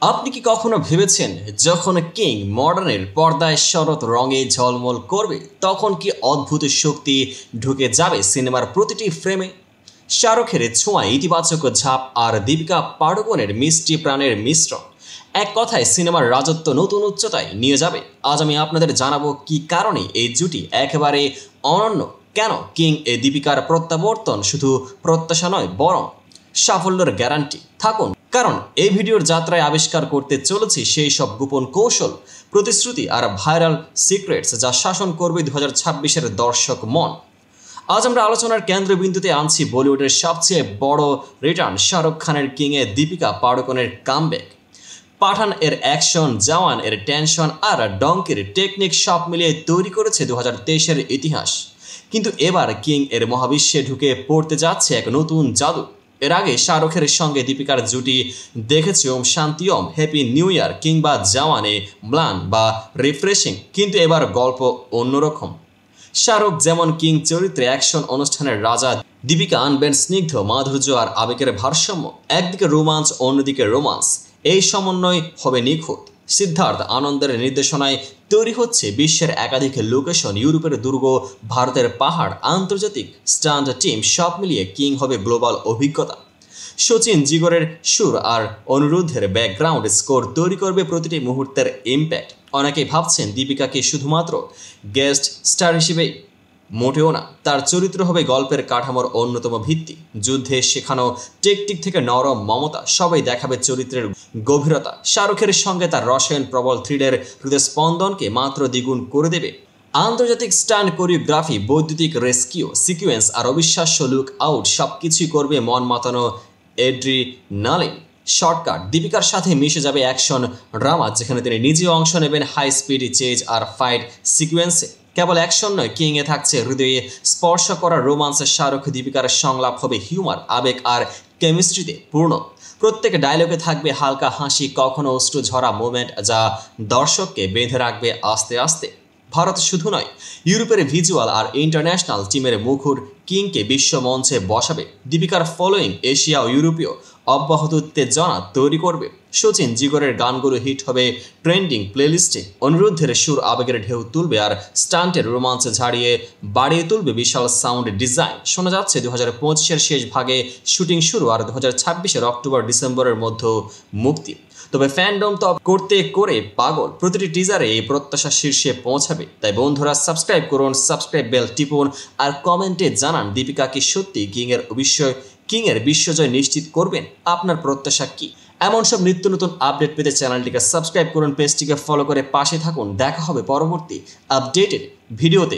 আপনি কি কখনো ভেবেছেন যখন কিং মডার্নের পর্দায় শরৎ রঙে ঝলমল করবে তখন কি অদ্ভুত শক্তি ঢুকে যাবে সিনেমার প্রতিটি ফ্রেমে? শাহরুখের ছোঁয়া ইতিবাচক ঝাঁপ আর দীপিকা পাড়ুকোনের মিষ্টি প্রাণের মিশ্রণ এক কথায় সিনেমার রাজত্ব নতুন উচ্চতায় নিয়ে যাবে। আজ আমি আপনাদের জানাবো কি কারণে এই জুটি একেবারে অনন্য, কেন কিং এ দীপিকার প্রত্যাবর্তন শুধু প্রত্যাশা নয় বরং সাফল্যের গ্যারান্টি। থাকুন, কারণ এই ভিডিওর যাত্রায় আবিষ্কার করতে চলেছি সেই সব গোপন কৌশল, প্রতিশ্রুতি আর ভাইরাল সিক্রেটস যা শাসন করবে 2026-এর দর্শক মন। আজ আমরা আলোচনার কেন্দ্রবিন্দুতে আনছি বলিউডের সবচেয়ে বড় রিটার্ন, শাহরুখ খানের কিংয়ে দীপিকা পাড়ুকোনের কামব্যাক। পাঠান এর অ্যাকশন, জওয়ান এর টেনশন আর ডঙ্কির টেকনিক সব মিলিয়ে তৈরি করেছে 2023-এর ইতিহাস। কিন্তু এবার কিং এর মহাবিশ্বে ঢুকে পড়তে যাচ্ছে এক নতুন জাদু। এর আগে শাহরুখের সঙ্গে দীপিকার জুটি দেখেছি ওম শান্তি ওম, হ্যাপি নিউ ইয়ার কিংবা জওয়ানে ম্লান বা রিফ্রেশিং, কিন্তু এবার গল্প অন্যরকম। শাহরুখ যেমন কিং চরিত্রে অ্যাকশন অনুষ্ঠানের রাজা, দীপিকা আনবেন স্নিগ্ধ মাধুর্য আর আবেগের ভারসাম্য। একদিকে রোমাঞ্চ, অন্যদিকে রোমান্স, এই সমন্বয় হবে নিখুঁত। সিদ্ধার্থ আনন্দের নির্দেশনায় তৈরি হচ্ছে বিশ্বের একাধিক লোকেশন, ইউরোপের দুর্গ, ভারতের পাহাড়, আন্তর্জাতিক স্টান্ট টিম সব মিলিয়ে কিং হবে গ্লোবাল অভিজ্ঞতা। সচিন জিগরের সুর আর অনিরুদ্ধের ব্যাকগ্রাউন্ড স্কোর তৈরি করবে প্রতিটি মুহূর্তের ইম্প্যাক্ট। অনেকেই ভাবছেন দীপিকাকে শুধুমাত্র গেস্ট স্টার হিসেবে, মোটেও না। তার চরিত্র হবে গল্পের কাঠামোর অন্যতম ভিত্তি। যুদ্ধে শেখানো টেকটিক থেকে নরম মমতা, সবাই দেখাবে চরিত্রের গভীরতা। শাহরুখের সঙ্গে তার রসায়ন প্রবল থ্রিলের হৃদয় স্পন্দনকে মাত্র দ্বিগুণ করে দেবে। আন্তর্জাতিক স্টান্ট কোরিওগ্রাফি, বৈদ্যুতিক রেস্কিউ সিকুয়েন্স আর অবিশ্বাস্য লুক আউট সবকিছুই করবে মন মাতানো এড্রিনালিন। শর্টকাট, দীপিকার সাথে মিশে যাবে অ্যাকশন ড্রামা, যেখানে তিনি নিজে অংশ নেবেন হাই স্পিড চেজ আর ফাইট সিকুয়েন্সে। কেবল অ্যাকশন নয়, কিংয়ে থাকছে হৃদয়ে স্পর্শ করা রোমান্সের। শাহরুখ দীপিকার সংলাপ হবে হিউমার, আবেগ আর কেমিস্ট্রিতে পূর্ণ। প্রত্যেক ডায়লগে থাকবে হালকা হাসি, কখনো অশ্রু ঝরা মোমেন্ট যা দর্শককে বেঁধে রাখবে আস্তে আস্তে। ভারত শুধু নয়, ইউরোপের ভিজুয়াল আর ইন্টারন্যাশনাল টিমের মুখর কিংকে বিশ্ব মঞ্চে বসাবে। দীপিকার ফলোয়িং এশিয়া ও ইউরোপীয় অব্যাহত উত্তেজনা তৈরি করবে। সচিন জিগরের গানগুলো হিট হবে ট্রেন্ডিং প্লেলিস্টে। অনিরুদ্ধের সুর আবেগের ঢেউ তুলবে আর স্টান্টের রোমাঞ্চ ঝাড়িয়ে বাড়িয়ে তুলবে বিশাল সাউন্ড ডিজাইন। শোনা যাচ্ছে 2025-এর শেষ ভাগে শুটিং শুরু আর 2026-এর অক্টোবর ডিসেম্বরের মধ্যে মুক্তি। তবে ফ্যান্ডম তো করতে করে পাগল, প্রতিটি টিজারে এই প্রত্যাশা শীর্ষে পৌঁছাবে। তাই বন্ধুরা সাবস্ক্রাইব করুন, সাবস্ক্রাইব বেল টিপুন আর কমেন্টে জানান দীপিকা কি সত্যি কিংয়ের বিশ্বজয় নিশ্চিত করবেন? আপনার প্রত্যাশা কি? এমন সব নিত্য নতুন আপডেট পেতে চ্যানেলটিকে সাবস্ক্রাইব করুন, পেজটিকে ফলো করে পাশে থাকুন। দেখা হবে পরবর্তী আপডেটেড ভিডিওতে।